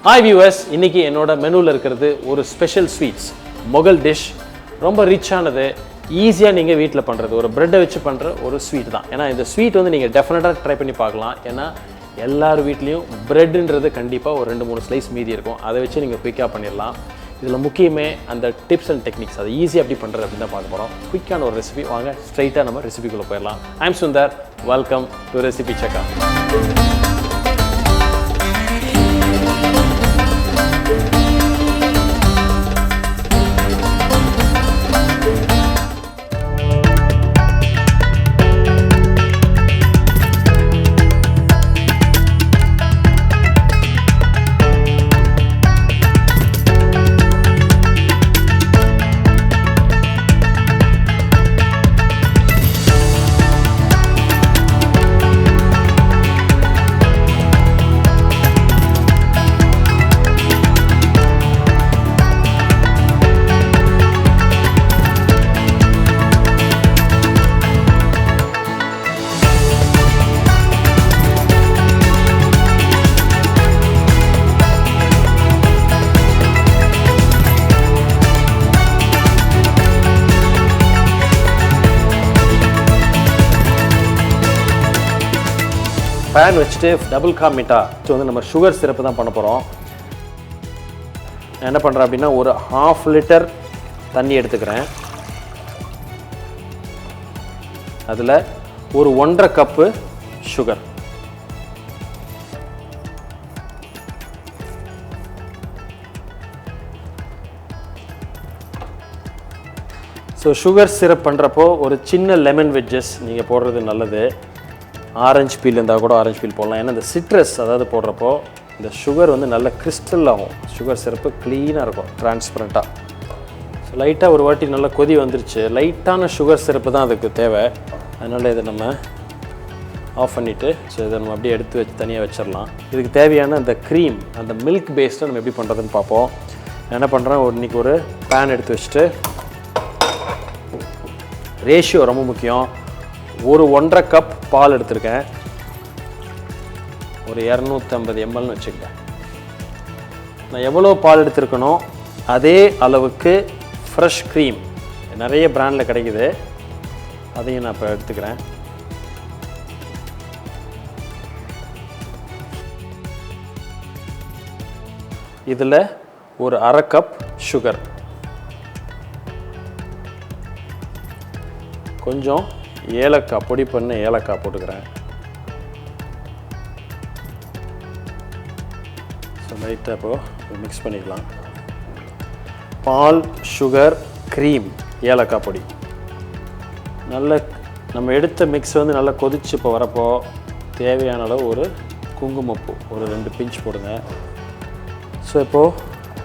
Hi viewers, இன்னைக்கு என்னோட மெனுல இருக்குது ஒரு ஸ்பெஷல் ஸ்வீட்ஸ் முகல் டிஷ். ரொம்ப ரிச்சானது, ஈஸியா நீங்க வீட்ல பண்றது ஒரு பிரெட் வச்சு பண்ற ஒரு ஸ்வீட் தான். ஏன்னா இந்த ஸ்வீட் வந்து நீங்க டெஃபினட்டா ட்ரை பண்ணி பார்க்கலாம். ஏன்னா எல்லார் வீட்லயும் பிரெட்ன்றது கண்டிப்பா ஒரு 2-3 ஸ்லைஸ் மீதி இருக்கும். அதை வச்சு நீங்க குயிக்கா பண்ணிடலாம். இதில் முக்கியமே அந்த டிப்ஸ் அண்ட் டெக்னிக்ஸ் அதை ஈஸியாக எப்படி பண்ணுறது அப்படின்னு தான் பார்க்க போகிறோம். குயிக்கான ஒரு ரெசிபி. வாங்க ஸ்ட்ரைட்டாக நம்ம ரெசிபிக்குள்ளே போயிடலாம். I'm Sundar, welcome to recipe செக்கா. பேன் வச்சுட்டு டபுள் கா மீட்டா வந்து நம்ம சுகர் சிரப்பு தான் பண்ண போகிறோம். என்ன பண்ணுறேன் அப்படின்னா ஒரு 1/2 லிட்டர் தண்ணி எடுத்துக்கிறேன். அதில் ஒரு 1.5 cup sugar, so sugar syrup பண்ணுறப்போ ஒரு சின்ன லெமன் வெட்ஜஸ் நீங்கள் போடுறது நல்லது. ஆரஞ்சு பீல் இருந்தால் கூட ஆரஞ்சு பீல் போடலாம். ஏன்னா இந்த சிட்ரஸ் அதாவது போடுறப்போ இந்த சுகர் வந்து நல்ல கிறிஸ்டல் ஆகும். சுகர் சிரப்பு க்ளீனாக இருக்கும், டிரான்ஸ்பரண்ட்டாக. ஸோ லைட்டாக ஒரு வாட்டி நல்லா கொதி வந்துருச்சு. லைட்டான சுகர் சிரப்பு தான் அதுக்கு தேவை. அதனால் இதை நம்ம ஆஃப் பண்ணிவிட்டு ஸோ இதை நம்ம அப்படியே எடுத்து வச்சு தனியாக வச்சிடலாம். இதுக்கு தேவையான அந்த க்ரீம், அந்த மில்க் பேஸ்ட்டை நம்ம எப்படி பண்ணுறதுன்னு பார்ப்போம். என்ன பண்ணுறேன், இன்றைக்கி ஒரு பேன் எடுத்து வச்சுட்டு ரேஷியோ ரொம்ப முக்கியம். ஒரு 1.5 கப் பால் எடுத்திருக்கேன். ஒரு 250 mlன்னு வச்சுக்கிட்டேன். நான் எவ்வளோ பால் எடுத்திருக்கணும் அதே அளவுக்கு ஃப்ரெஷ் க்ரீம் நிறைய பிராண்டில் கிடைக்குது, அதையும் நான் இப்போ எடுத்துக்கிறேன். இதில் ஒரு 1/2 கப் சுகர், கொஞ்சம் ஏலக்காய், பொடி பண்ண ஏலக்காய் போட்டுக்கிறேன். ஸோ லைட்டாக இப்போது மிக்ஸ் பண்ணிக்கலாம். பால், சுகர், க்ரீம், ஏலக்காய் பொடி நல்ல நம்ம எடுத்த மிக்ஸ் வந்து நல்லா கொதிச்சு இப்போ வரப்போ தேவையான அளவு ஒரு குங்குமப்பூ ஒரு 2 பிஞ்ச் போடுங்க. ஸோ இப்போது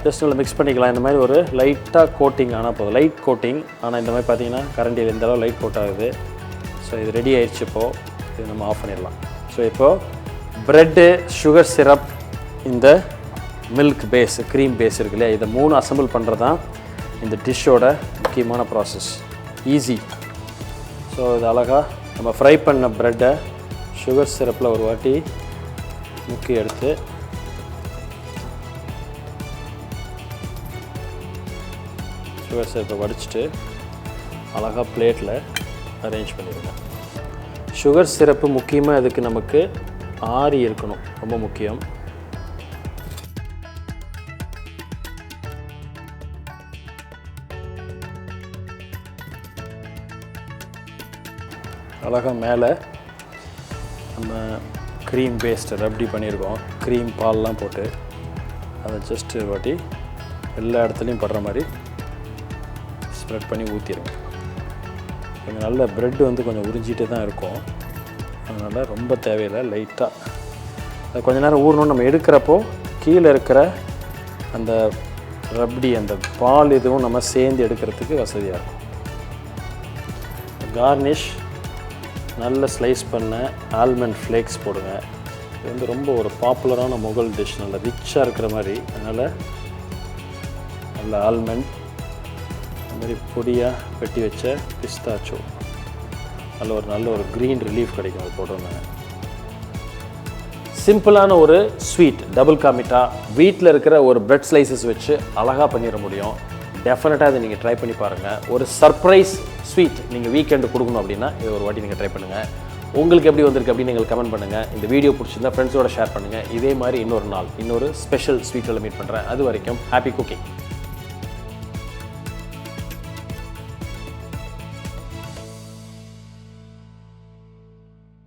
ஜஸ்ட் நல்லா மிக்ஸ் பண்ணிக்கலாம். இந்த மாதிரி ஒரு லைட்டாக கோட்டிங் ஆனால் போதும், லைட் கோட்டிங். ஆனால் இந்த மாதிரி பார்த்தீங்கன்னா கரண்டியில் இந்த அளவு லைட் கோட் ஆகுது. ஸோ இது ரெடி ஆயிடுச்சு. இப்போது இது நம்ம ஆஃப் பண்ணிடலாம். ஸோ இப்போது ப்ரெட்டு, சுகர் சிரப், இந்த மில்க் பேஸ், க்ரீம் பேஸ் இருக்கு இல்லையா, இதை 3 அசம்பிள் பண்ணுறது தான் இந்த டிஷ்ஷோட முக்கியமான ப்ராசஸ். ஈஸி. ஸோ இது அழகாக நம்ம ஃப்ரை பண்ண ப்ரெட்டை சுகர் சிரப்பில் ஒரு வாட்டி முக்கி எடுத்து சுகர் சிரப்பை வடிச்சிட்டு அழகாக பிளேட்டில் அரேஞ்ச் பண்ணிடுங்க. சுகர் சிரப்பு முக்கியமாக இதுக்கு நமக்கு ஆறி இருக்கணும், ரொம்ப முக்கியம். அழகாக மேலே நம்ம க்ரீம் பேஸ்ட் ரப்டி பண்ணியிருக்கோம். க்ரீம் பால்லாம் போட்டு அதை ஜஸ்ட்டு வாட்டி எல்லா இடத்துலையும் படுற மாதிரி ஸ்ப்ரெட் பண்ணி ஊற்றிடுவோம். கொஞ்சம் நல்ல ப்ரெட்டு வந்து கொஞ்சம் உறிஞ்சிட்டே தான் இருக்கும், அதனால் ரொம்ப தேவையில்லை. லைட்டாக அது கொஞ்சம் நேரம் ஊறணும்னு நம்ம எடுக்கிறப்போ கீழே இருக்கிற அந்த ரப்டி, அந்த பால் இதுவும் நம்ம சேர்ந்து எடுக்கிறதுக்கு வசதியாக இருக்கும். கார்னிஷ் நல்ல ஸ்லைஸ் பண்ண ஆல்மண்ட் ஃப்ளேக்ஸ் போடுங்க. இது வந்து ரொம்ப ஒரு பாப்புலரான முகல் டிஷ், நல்ல ரிச்சாக இருக்கிற மாதிரி. அதனால் நல்ல ஆல்மண்ட், மாதிரி பொடியாக வெட்டி வச்ச பிஸ்தாச்சோ, நல்ல ஒரு க்ரீன் ரிலீஃப் கிடைக்கும் அது போட்டோம்னா. சிம்பிளான ஒரு ஸ்வீட் டபுள் கா மிட்டா வீட்டில் இருக்கிற ஒரு பிரெட் ஸ்லைசஸ் வச்சு அழகாக பண்ணிட முடியும். டெஃபினட்டாக இதை நீங்கள் ட்ரை பண்ணி பாருங்கள். ஒரு சர்ப்ரைஸ் ஸ்வீட் நீங்கள் வீக்கெண்டு கொடுக்கணும் அப்படின்னா இதை ஒரு வாட்டி நீங்கள் ட்ரை பண்ணுங்கள். உங்களுக்கு எப்படி வந்திருக்கு அப்படின்னு நீங்கள் கமெண்ட் பண்ணுங்கள். இந்த வீடியோ பிடிச்சிருந்தா ஃப்ரெண்ட்ஸோட ஷேர் பண்ணுங்கள். இதே மாதிரி இன்னொரு நாள் இன்னொரு ஸ்பெஷல் ஸ்வீட்டில் மீட் பண்ணுறேன். அது வரைக்கும் ஹாப்பி குக்கிங்.